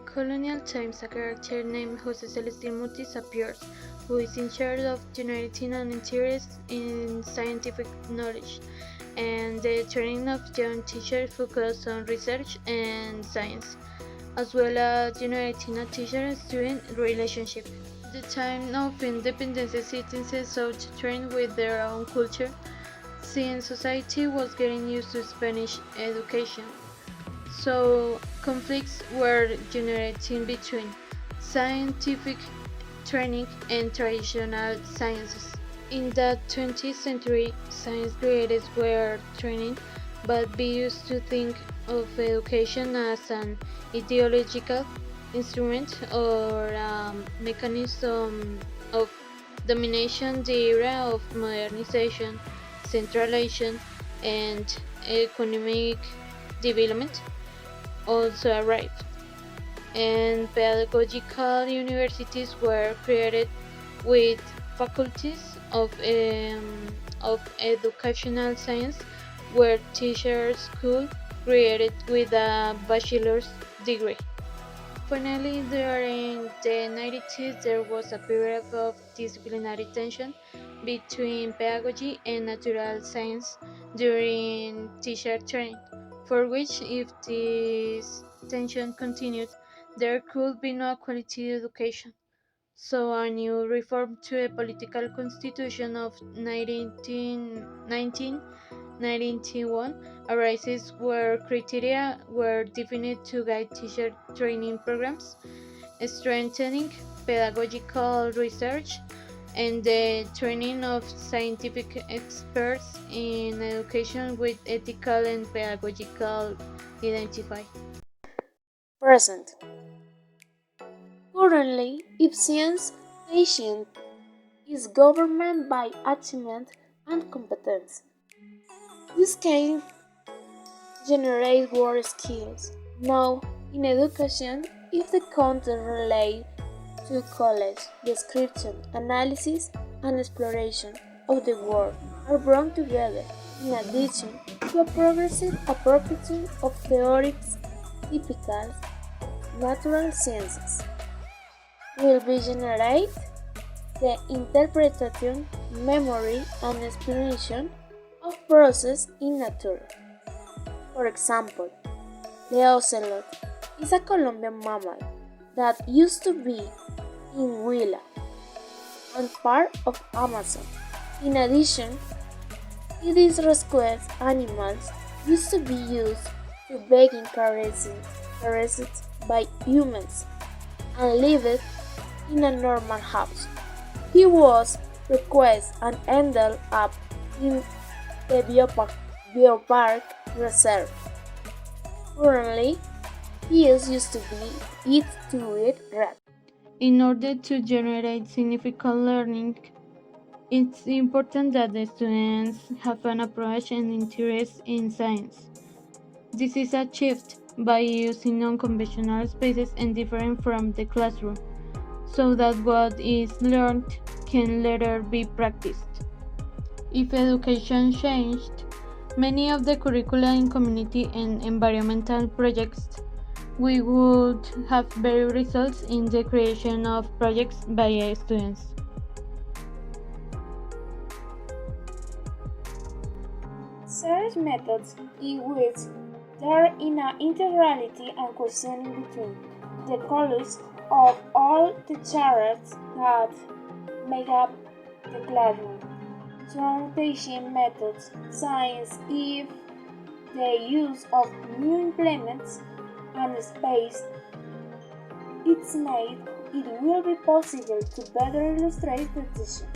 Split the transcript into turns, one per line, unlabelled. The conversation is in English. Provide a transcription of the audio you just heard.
colonial times, a character named Jose Celestin Mutis appears, who is in charge of generating an interest in scientific knowledge and the training of young teachers focused on research and science, as well as generating a teacher-student relationship. The time of independence, citizens sought to train with their own culture, since society was getting used to Spanish education. So conflicts were generating between scientific training and traditional sciences. In the 20th century, science creators were training, but we used to think of education as an ideological instrument or a mechanism of domination. The era of modernization, centralization, and economic development also arrived, and pedagogical universities were created with faculties of educational science, where teachers could graduate with a bachelor's degree. Finally, during the 90s, there was a period of disciplinary tension between pedagogy and natural science during teacher training, for which, if this tension continued, there could be no quality education. So a new reform to the political constitution of 1991 arises, where criteria were defined to guide teacher training programs, strengthening pedagogical research and the training of scientific experts in education with ethical and pedagogical identify.
Present. Currently, if science teaching is governed by achievement and competence, this can generate work skills. Now, in education, if the content relates to college, description, analysis, and exploration of the world are brought together, in addition to a progressive appropriation of theories typical natural sciences, will be generate the interpretation, memory, and explanation of processes in nature. For example, the ocelot is a Colombian mammal that used to be in Huila and part of Amazon. In addition, these rescued animals used to be used to begging caresses by humans and lived in a normal house. He was requested and ended up in the biopark reserve. Currently, he is used to be eat rat.
In order to generate significant learning, it's important that the students have an approach and interest in science. This is achieved by using unconventional spaces and different from the classroom, so that what is learned can later be practiced. If education changed, many of the curricula in community and environmental projects, we would have better results in the creation of projects by students.
Search methods in which there is an integrality and questioning between the colors of all the characters that make up the classroom. Strong teaching methods, science, if the use of new implements and space is made, it will be possible to better illustrate the teaching.